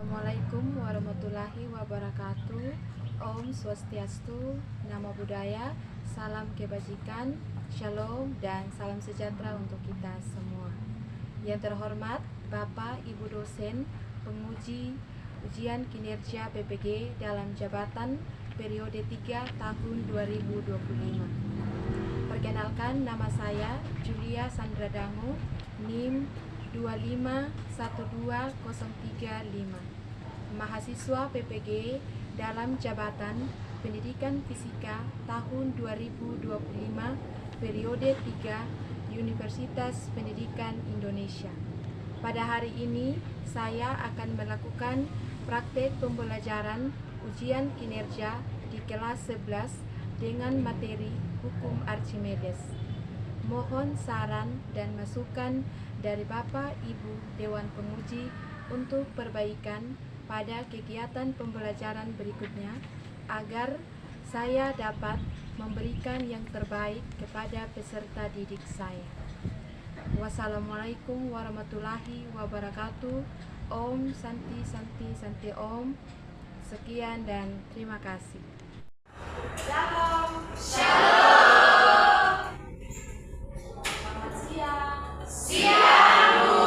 Assalamualaikum warahmatullahi wabarakatuh. Om Swastiastu, Namo Buddhaya, salam kebajikan, shalom, dan salam sejahtera untuk kita semua. Yang terhormat Bapak Ibu dosen, penguji ujian kinerja PPG dalam jabatan periode 3 tahun 2025. Perkenalkan, nama saya Julia Sandra Dangu, NIM 2512035, mahasiswa PPG dalam jabatan Pendidikan Fisika tahun 2025 periode 3 Universitas Pendidikan Indonesia. Pada hari ini saya akan melakukan praktek pembelajaran ujian kinerja di kelas 11 dengan materi Hukum Archimedes. Mohon saran dan masukan dari Bapak Ibu Dewan Penguji untuk perbaikan pada kegiatan pembelajaran berikutnya agar saya dapat memberikan yang terbaik kepada peserta didik saya. Wassalamualaikum warahmatullahi wabarakatuh. Om Santi Santi Santi Om. Sekian dan terima kasih. Shalom. Shalom. Selamat siang. Siang, Bu.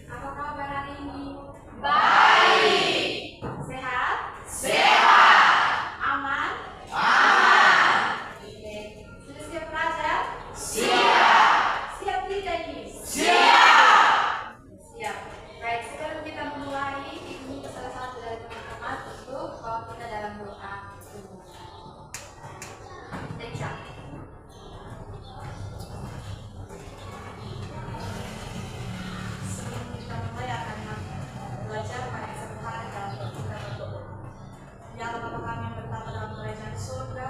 Apa kabar hari ini? Baik. Sehat? Sehat. Aman? Aman. Oke. Sudah siap belajar? Siap. Siap tidak ini? Siap. Siap. Baik, sebelum kita memulai, ini salah satu dari teman-teman untuk bawa kita dalam doa. Sebelum kita mulai akan belajar pada kesempatan dalam kita berdoa. Ya Allah Bapa kami yang bertata dalam kerajaan surga,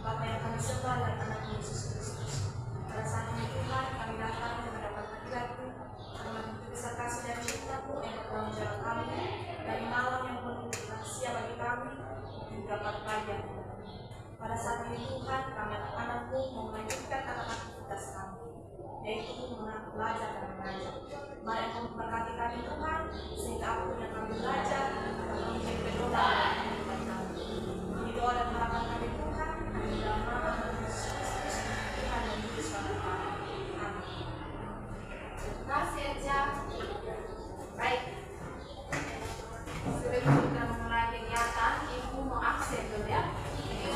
Bapa yang kami sembah dan anak Yesus Kristus. Pada saat ini Tuhan kami datang menghadap hadirat-Mu, kami menuntut besar kasih dan cinta-Mu yang bertanggung jawab kami dari malam yang penuh rahasia bagi kami hingga pagi yang pada saat ini Tuhan, kami anak-anak-Mu mau melanjutkan aktivitas kami, yaitu belajar dan mengajar. Mari Engkau memberkati kami Tuhan, sehingga apapun yang kami belajar akan menjadi pedoman dalam kehidupan kami. Ini doa dan harapan kami Tuhan, hanya dalam nama Yesus Kristus, Tuhan dan Juru Selamat kami. Amin. Terima kasih aja. Baik. Sebelum kita memulai kegiatan, Ibu mau absen dulu ya.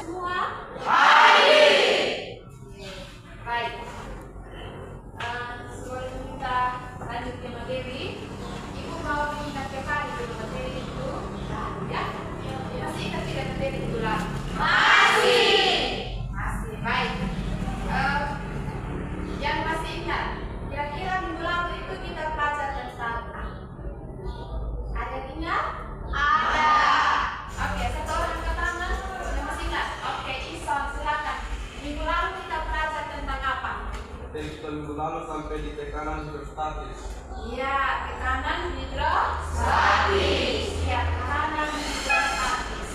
Semua baik. Baik. Sebelum kita lanjut ke materi, Ibu mau mengingat kembali dulu materi itu, ya? Masih ingat tidak materi itu lah? Masih. Masih. Baik. Yang masih ingat, kira-kira minggu lalu itu kita belajar tentang apa? Ada yang ingat? Ada. Oke, satu orang angkat tangan. Yang masih ingat? Oke, Ison, silakan. Minggu lalu kita belajar tentang apa? Teksto minggu lalu sampai di tekanan hidrostatis. Iya, tekanan hidrostatis. Iya, tekanan hidrostatis.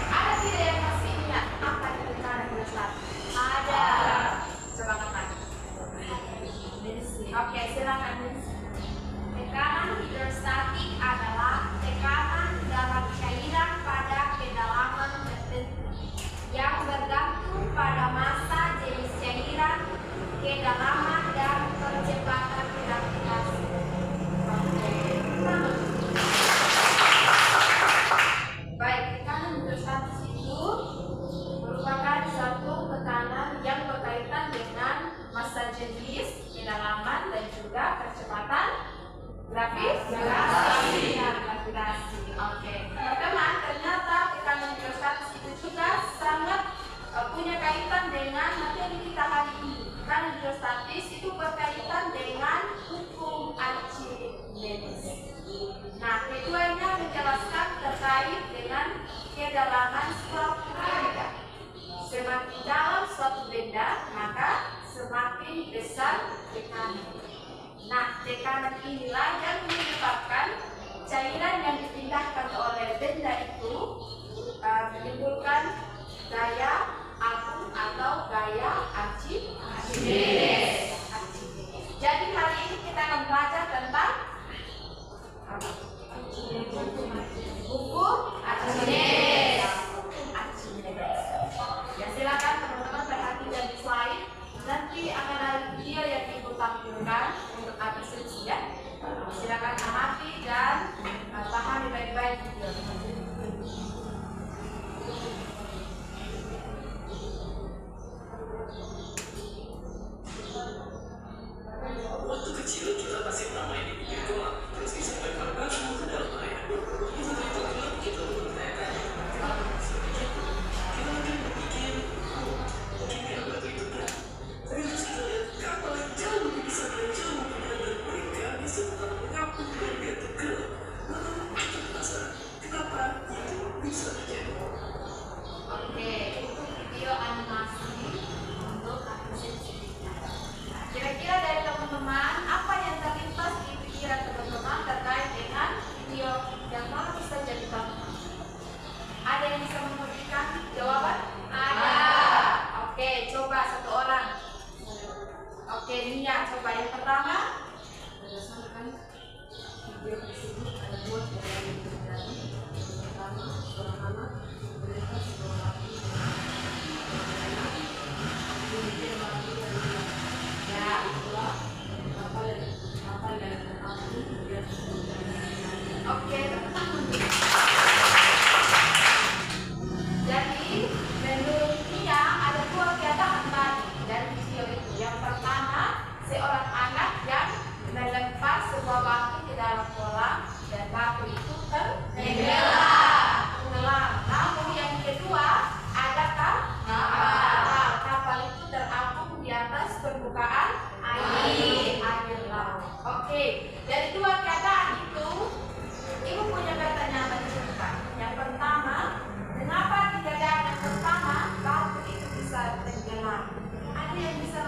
Ada tidak yang masih ingat apa itu tekanan hidrostatis? Ada. Coba katakan. Oke, silakan. Tekanan hidrostatik adalah tekanan dalam cairan pada kedalaman tertentu yang bergantung pada massa jenis cairan, kedalaman, dan kecepatan gravitasi. Baik, tekanan hidrostatis itu merupakan suatu tekanan yang berkaitan dengan massa jenis, kedalaman, dan juga kecepatan gravitasi. Oke, teman-teman, ternyata tekanan hidrostatis itu juga sangat punya kaitan dengan materi kita hari ini. Tekanan hidrostatis itu berkaitan dengan hukum Archimedes. Nah, keduanya menjelaskan terkait dengan kedalaman suatu benda. Semakin dalam suatu benda, maka semakin besar tekanan. Nah, tekanan inilah yang menyebabkan cairan yang dipindahkan oleh benda itu menimbulkan gaya abu atau gaya Archimedes. Jadi hari ini kita akan belajar tentang apa?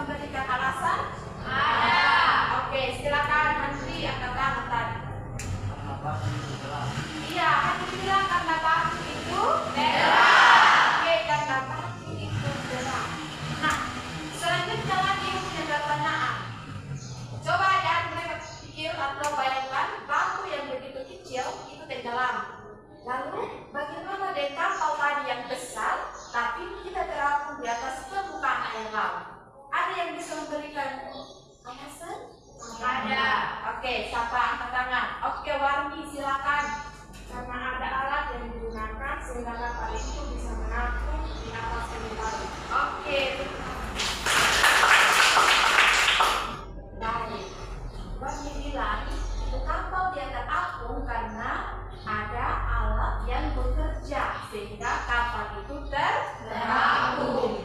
memberikan alasan? Ada. Oke, silakan Menteri angkat tangan tadi. Karena batu itu gelap. Iya, kan bilang karena batu itu terang. Oke, karena batu itu terang. Nah, selanjutnya lagi yang punya pertanyaan. Coba ya mereka pikir atau bayangkan batu yang begitu kecil itu tenggelam. Lalu bagaimana dengan kapal tadi yang besar tapi kita terapung di atas permukaan air laut? Ada yang bisa memberikan alasan? Ada. Oke, siapa angkat tangan? Oke, Warni silakan. Karena ada alat yang digunakan sehingga kapal itu bisa mengapung di atas permukaan. Oke. Baik. Warni bilang itu kapal dia terapung karena ada alat yang bekerja sehingga kapal itu terapung.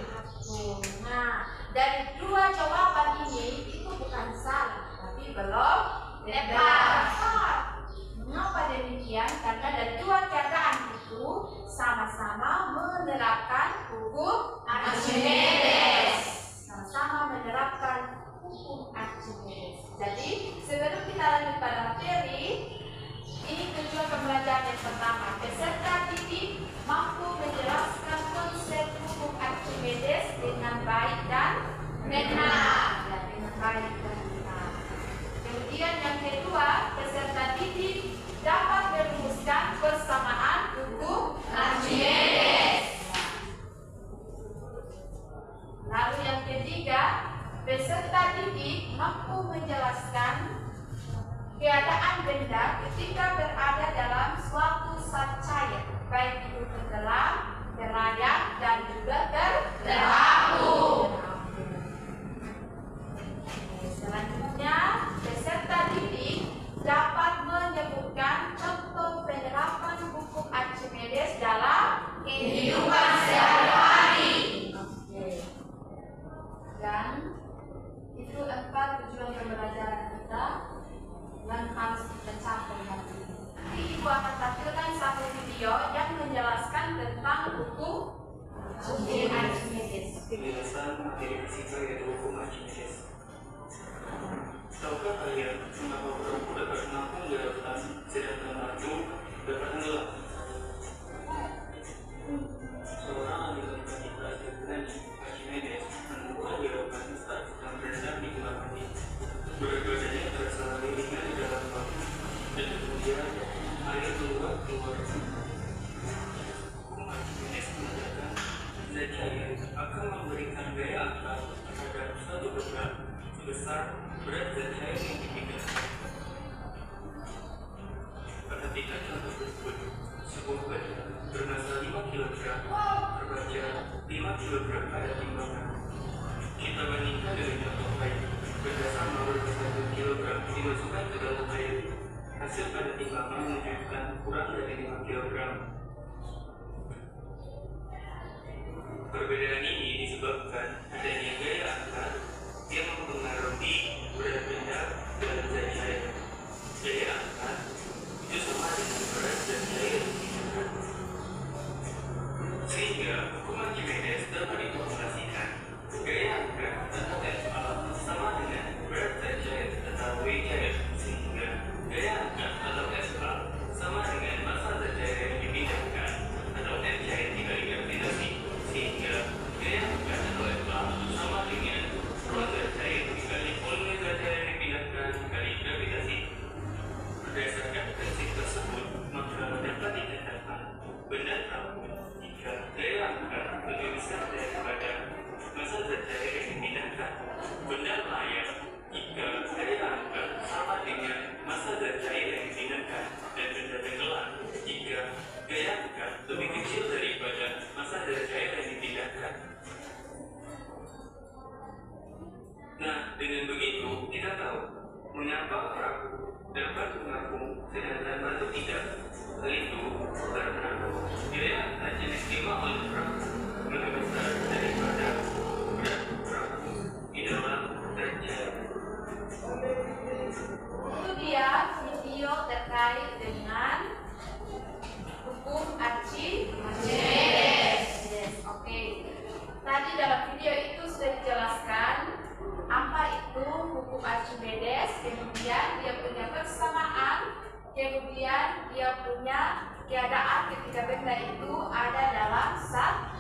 Nah, dari dua jawaban ini itu bukan salah, tapi belum tepat. Mengapa demikian? Karena dari dua keadaan itu sama-sama menerapkan hukum Archimedes. Sama-sama menerapkan hukum Archimedes. Jadi, sebelum kita lanjut pada materi, ini tujuan pembelajaran yang pertama. Peserta didik mampu menjelaskan konsep hukum Archimedes dengan baik dan benar. Ya, dengan baik dan benar. Kemudian yang kedua, peserta didik dapat merumuskan persamaan hukum Archimedes. Lalu yang ketiga, peserta didik mampu menjelaskan keadaan benda ketika berada dalam suatu zat cair, baik itu tenggelam, berlayar, dan juga terapung. Selanjutnya, peserta didik dapat menyebutkan contoh penerapan hukum Archimedes dalam kehidupan sehari-hari. Dan itu 4 tujuan pembelajaran kita yang harus kita capai hari ini. Nanti Ibu akan tampilkan satu video yang menjelaskan tentang hukum Archimedes. Penjelasan materi fisika yaitu hukum Archimedes. Tahukah kalian mengapa perahu dapat menampung gravitasi sedangkan batu dapat tenggelam? Seorang ahli matematika Yunani, Archimedes, menemukan gerakan start yang beredar di bulan bumi. Berat badannya terasa lebih ringan di dalam batu, dan kemudian air keluar. Hukum Archimedes mengatakan zat cair akan memberikan gaya angkat terhadap suatu beban sebesar berat zat cair yang dipindahkan. Perhatikan contoh tersebut. Sebuah benda bermassa 5 kg terbaca 5 kg pada timbangan. Kita bandingkan dengan contoh lain. Benda sama berbesar 2 kg dimasukkan ke dalam air. Hasil pada timbangan menunjukkan kurang dari 5 kg. Perbedaan ini disebabkan adanya gaya angkat yang mempengaruhi berat benda dan zat cair. Gaya angkat itu sama dengan berat zat cair yang dipindahkan. Sehingga hukum Archimedes dapat diformulasikan. Gaya angkat atau Fa sama dengan berat zat cair atau W cair. Sehingga gaya angkat atau Fa sama dengan massa zat cair yang dipindahkan atau F cair dikali gravitasi. Sehingga gaya angkat atau Fa sama dengan ruang zat cair dikali volume zat cair yang dipindahkan dikali gravitasi. Berdasarkan prinsip tersebut, maka dapat dikatakan benda terapung jika gaya angkat lebih besar daripada massa zat cair yang dipindahkan. Benda layar jika gaya angkat sama dengan massa zat cair yang dipindahkan, dan benda tenggelam jika gaya angkat lebih kecil daripada massa zat cair yang dipindahkan. Nah, dengan begitu kita tahu mengapa perahu dapat mengapung sedangkan batu tidak. Hal itu karena gaya angkat yang diterima oleh perahu lebih besar daripada berat perahu di dalam zat cair. Itu dia video terkait dengan hukum Archimedes. Yes, oke. Tadi dalam video itu sudah dijelaskan Kemudian dia punya keadaan ketika benda itu ada dalam zat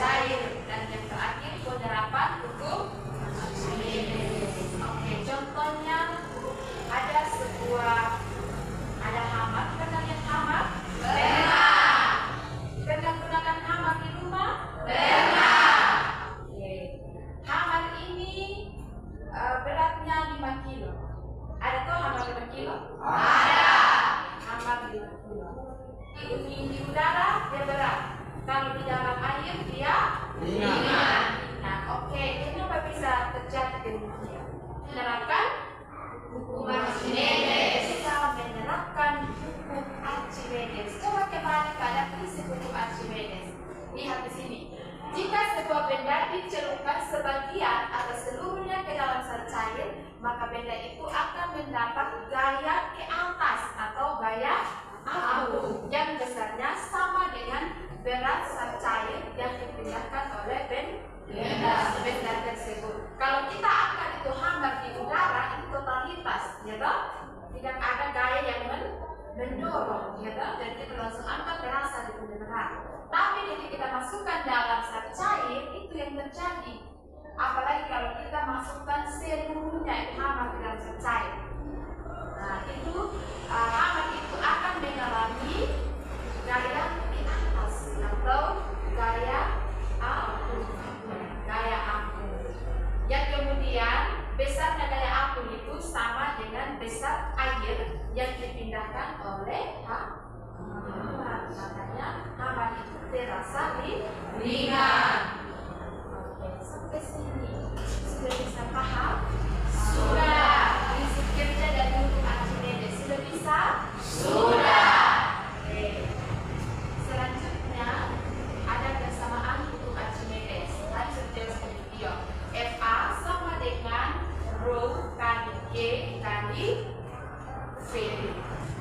cair, dan yang terakhir penerapan hukum Archimedes. Oke, contohnya ada hammer. Pernah lihat hammer? Pernah. Pernah gunakan hammer di rumah? Pernah. Oke. Hammer ini beratnya 5 kilo. Ada tuh hammer 5 kilo? Ada. Hammer 5 kilo. Di udara dia berat. Kalau di dalam air dia ringan. Nah, oke, kenapa bisa terjadi demikian? Menerapkan hukum Archimedes. Kita menerapkan hukum Archimedes. Coba kembali pada prinsip hukum Archimedes. Lihat di sini. Jika sebuah benda dicelupkan sebagian atau seluruhnya ke dalam zat cair, maka benda itu akan mendapat gaya ke atas atau gaya abu yang besarnya sama dengan berat zat cair yang dipindahkan oleh benda tersebut. Kalau kita angkat itu hammer di udara, itu totalitas, ya toh? Tidak ada gaya yang mendorong, ya toh? Jadi kita langsung angkat terasa di udara. Tapi ketika kita masukkan dalam zat cair, itu yang terjadi. Apalagi kalau kita masukkan seluruhnya itu hammer di dalam zat cair. Nah, itu hammer itu akan mengalami gaya di atas atau gaya abu. Yang kemudian besarnya gaya abu itu sama dengan besar air yang dipindahkan oleh hammer. Makanya hammer itu terasa ringan. Oke, sampai sini sudah bisa paham? Sudah. Prinsip kerja dan hukum Archimedes sudah bisa? Sudah. Oke. Selanjutnya ada kesamaan hukum Archimedes. Tadi sudah jelaskan di video. FA sama dengan rho kali G kali V.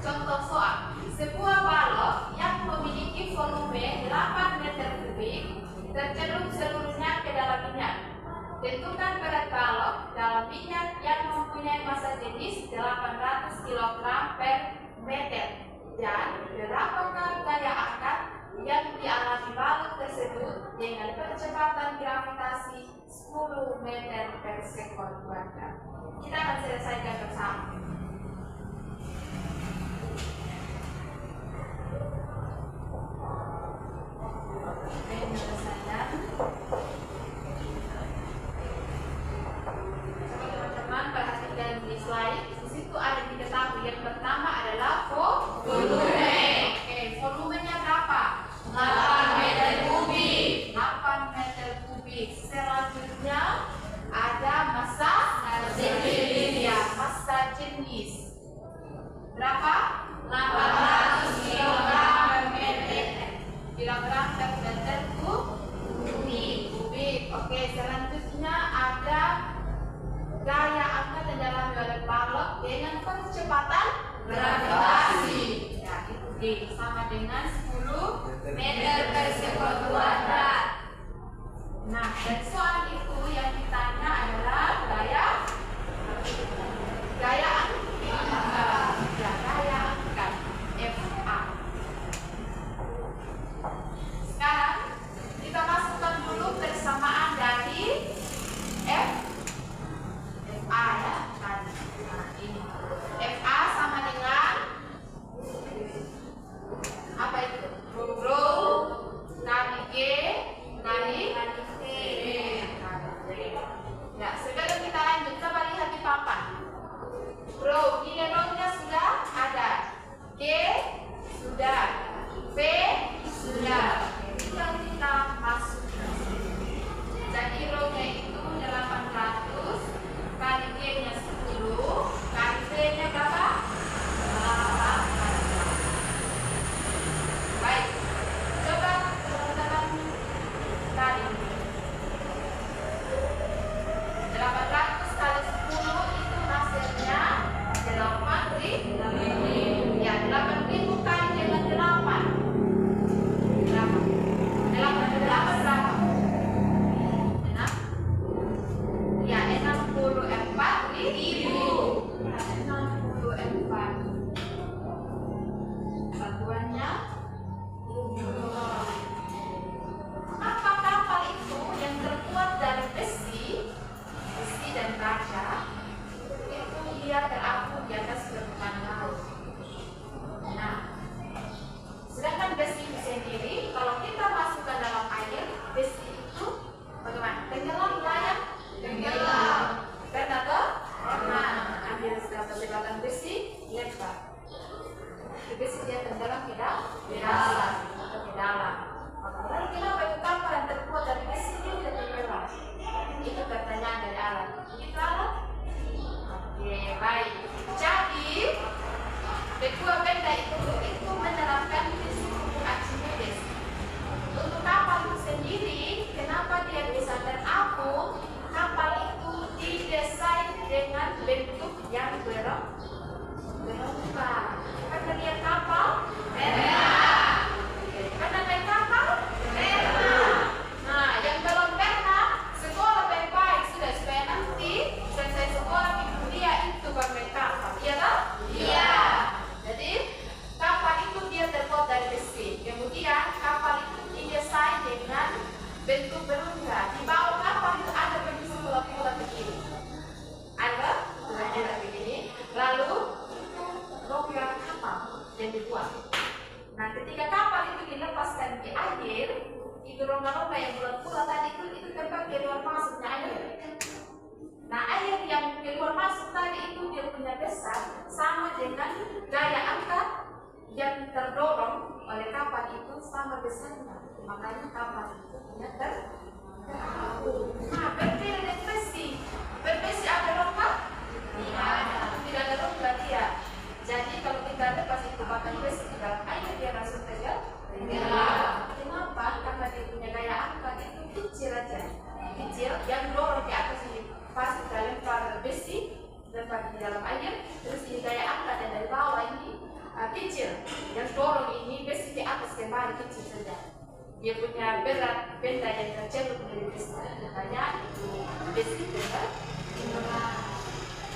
Contoh soal. Sebuah balok yang memiliki volume 8 meter kubik tercelup seluruhnya ke dalam minyak. Tentukan berat balok dalam minyak yang mempunyai massa jenis 800 kg per meter dan berapakah gaya angkat yang dialami balok tersebut dengan percepatan gravitasi 10 meter per sekon kuadrat. Kita akan selesaikan bersama. Teman-teman perhatikan di slide. Di situ ada diketahui yang pertama adalah volume. Oke, volumenya berapa? 8 meter kubik. 8 meter kubik. Selanjutnya ada massa jenis. Ya, massa jenis bentuk yang berubah. Karena dia kapal merah. Karena dia kapal merah. Nah, yang belum pernah sekolah baik-baik sudah supaya nanti selesai sekolah itu dia itu pakai kapal. Iya tak? Iya. Jadi kapal itu dia terbuat dari besi. Kemudian kapal itu didesain dengan bentuk berubah. Di bawah kapal itu ada bentuk bola-bola begini. Ada bola-bola begini. Lalu roda kapal yang dibuat. Nah, ketika kapal itu dilepaskan di air, itu rongga-rongga yang bulat-bulat tadi itu tempat keluar masuknya air. Nah, air yang keluar masuk tadi itu dia punya besar sama dengan gaya angkat yang terdorong oleh kapal itu sama besarnya. Makanya kapal itu punya nah, berbeda dengan besi. Berbesi ada rongga? Tidak ada rongga dia. Jadi kalau kita lepas itu pakai besi di dalam air dia langsung saja. Kenapa? Karena dia punya gaya angkat itu kecil aja. Kecil yang dorong di atas ini. Pas kita lempar besi lempar di dalam air, terus ini gaya angkat yang dari bawah ini kecil. Yang dorong ini besi di atas kembali kecil saja. Dia punya berat benda yang tercelup dari besi. Makanya itu besi berat.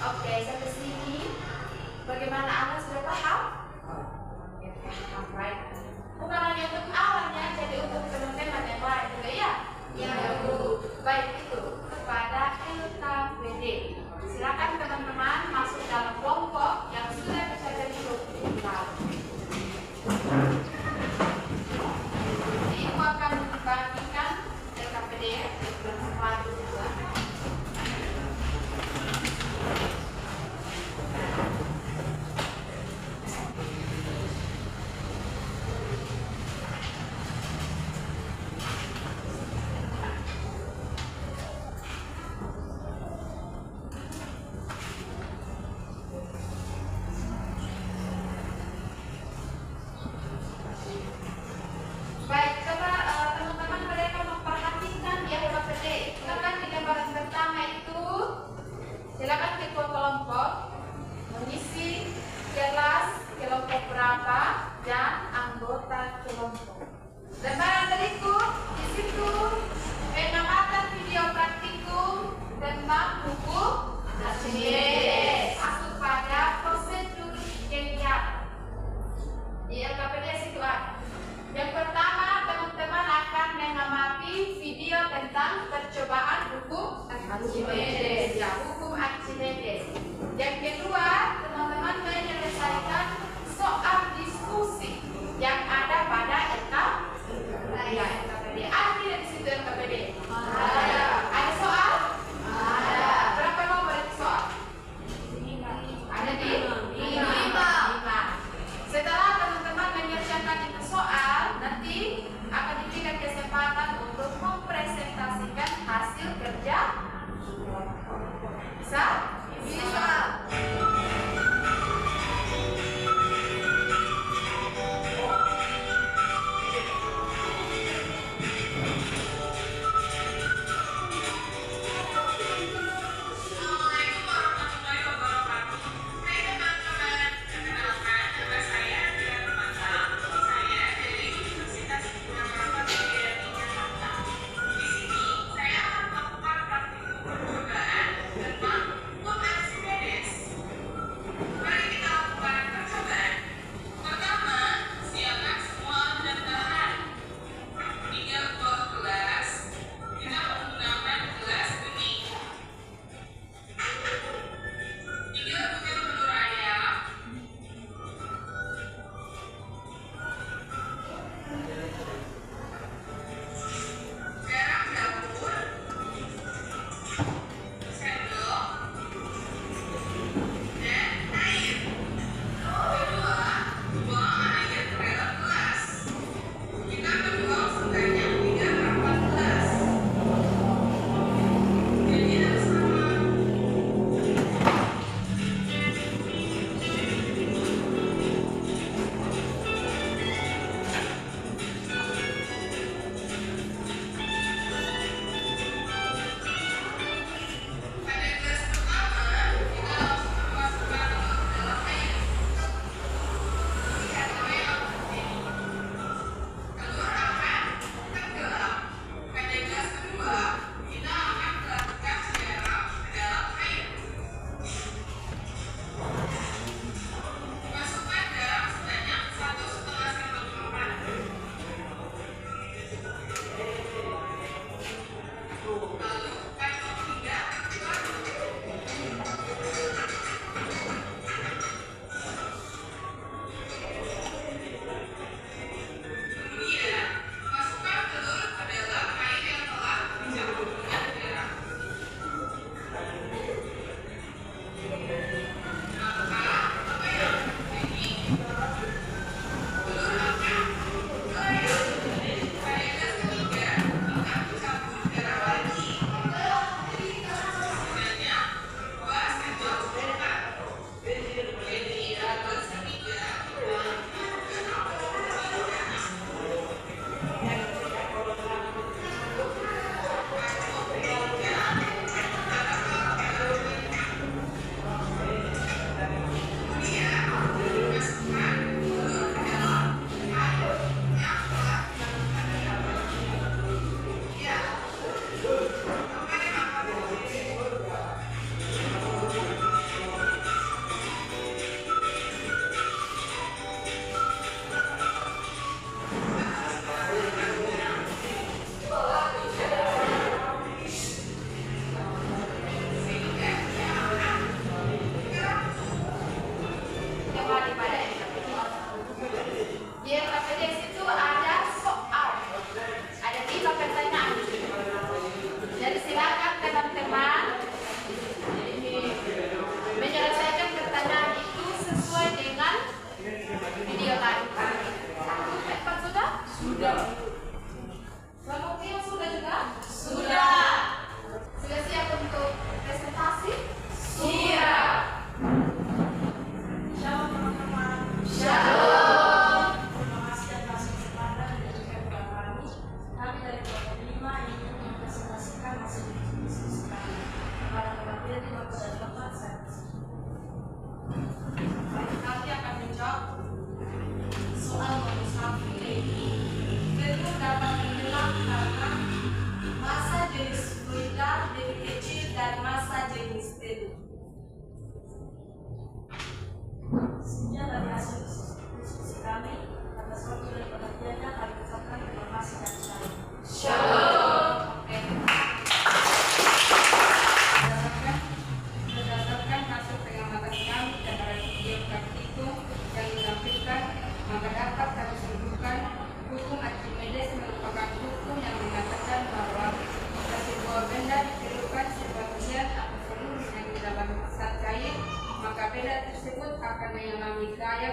Oke, sampai sini. Bagaimana Anda sudah paham? Ya, paham, right? Bukan hanya untuk awalnya, jadi untuk teman-teman yang lain juga ya? Ya, baik itu kepada LKPD. Silakan teman-teman masuk dalam kelompok yang sudah bisa terbentuk. Jadi aku akan membagikan LKPD bersatu juga. Baik, coba teman-teman mereka memperhatikan di LKPD. Silakan di gambaran pertama itu, silakan ketua kelompok mengisi kelas kelompok berapa dan anggota kelompok. Lembaran berikut di situ pengamatan video praktikum tentang buku Archimedes. Masuk pada prosedur kegiatan di LKPD situ ada. Yang pertama, teman-teman akan mengamati video tentang percobaan hukum Archimedes. Ya, hukum Archimedes. Yang kedua, teman-teman menyelesaikan soal diskusi yang ada pada LKPD. Ada di situ LKPD? Ada. Ada soal? Ada. Berapa nomor itu soal? 5. Setelah teman-teman menyelesaikan itu soal, nanti akan diberikan kesempatan untuk mempresentasikan hasil kerja. Bisa? Bisa.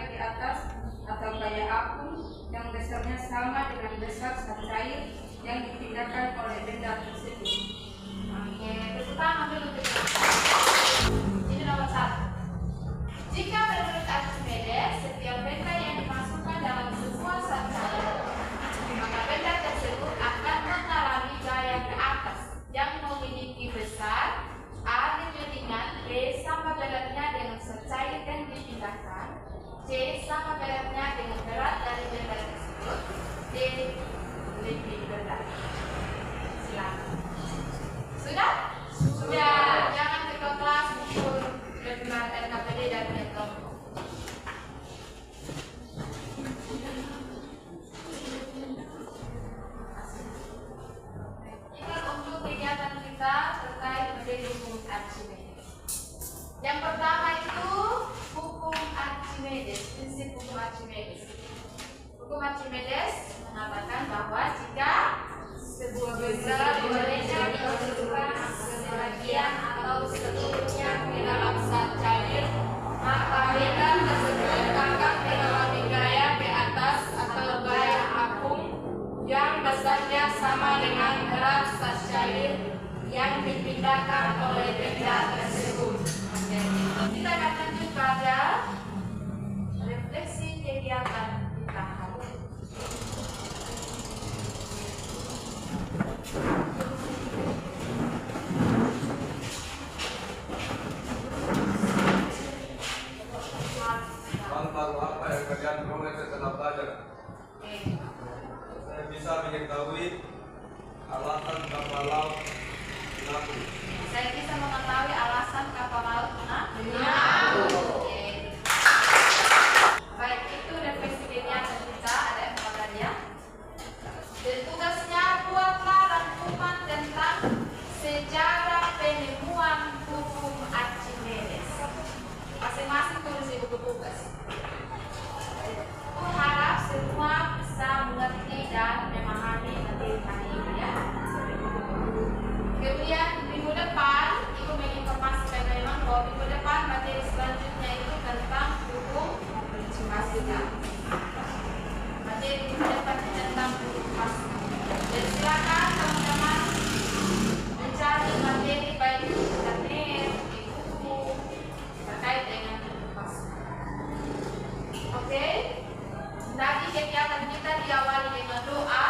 gaya di atas atau gaya apung yang dasarnya sama dengan dasar cair yang dipindahkan oleh benda tersebut. Oke, tepuk tangan dulu. Ini nomor 1. Jika menurut Archimedes, setiap benda yang dimasukkan dalam sebuah zat cair, maka benda tersebut akan mengalami gaya ke atas yang memiliki besar, A ringan, B sama beratnya dengan zat cair yang dipindahkan, C sama beratnya dengan berat dari benda tersebut, D lebih berat. Silakan. Sudah? Sudah. Jangan ke kelas pukul berat RKPD dan metode. Untuk kegiatan kita terkait dengan hukum Archimedes. Yang pertama itu hukum Archimedes, prinsip hukum Archimedes. Hukum Archimedes mengatakan bahwa jika sebuah benda bolehnya dimasukkan sebagian atau seluruhnya ke dalam zat cair, maka benda tersebut akan mengalami gaya ke atas atau gaya apung yang besarnya sama dengan berat zat cair yang dipindahkan oleh benda tersebut. Kita akan lanjut pada refleksi kegiatan kita hari ini. Tentang apa yang kalian peroleh setelah belajar. Saya bisa mengetahui alasan kapal laut Naku. Saya bisa mengetahui alasan kapal laut Naku. Baik, itu refleksi kegiatan kita, ada 4 tadi ya. Dan tugasnya buatlah rangkuman tentang sejarah penemuan hukum Archimedes. Masing-masing tulis di buku tugas. Aku harap semua bisa mengerti dan memahami materi hari ini ya. Kemudian minggu depan Ibu menginformasikan memang bahwa minggu depan materi selanjutnya itu tentang hukum fisika. Materi minggu depan tentang hukum fisika. Dan silakan teman-teman mencari materi baik di internet, di buku terkait dengan hukum fisika. Oke? Tadi kegiatan kita diawali dengan doa,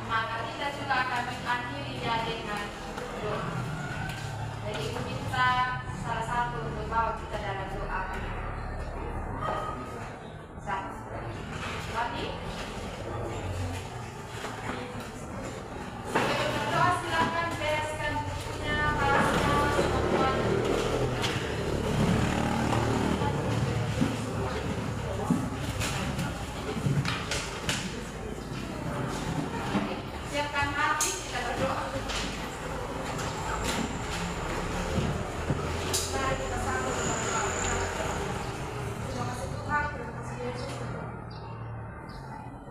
maka kita juga akan mengakhirinya dengan doa. Jadi Ibu minta salah satu untuk bawa kita dalam doa. Satu. Lagi? Berdoa silakan bereskan bukunya, balasnya, teman-teman. Siapkan hati, kita berdoa. Mari kita sambut dengan doa. Terima kasih Tuhan, terima kasih Yesus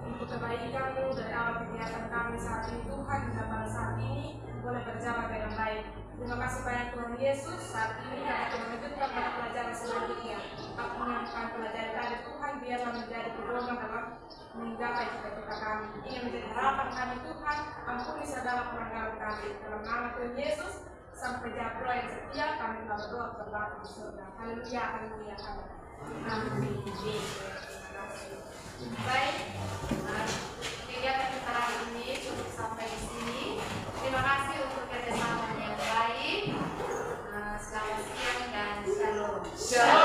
untuk kebaikan-Mu dari awal kegiatan kami saat ini Tuhan, hingga pada saat ini boleh berjalan dengan baik. Terima kasih banyak Tuhan Yesus. Saat ini kami akan melanjutkan pada pelajaran selanjutnya. Apa yang akan pelajari tadi Tuhan, biarlah menjadi pedoman dalam menggapai cita-cita kami. Ini menjadi harapan kami Tuhan, ampuni segala pelanggaran kami. Dalam nama Tuhan Yesus, Sang Penjaga yang setia, kami telah berdoa berlaku di surga. Haleluya, haleluya, haleluya. Amin. Baik, kegiatan kita hari ini cukup sampai di sini. Terima kasih untuk kerjasama yang baik. Selamat siang dan shalom.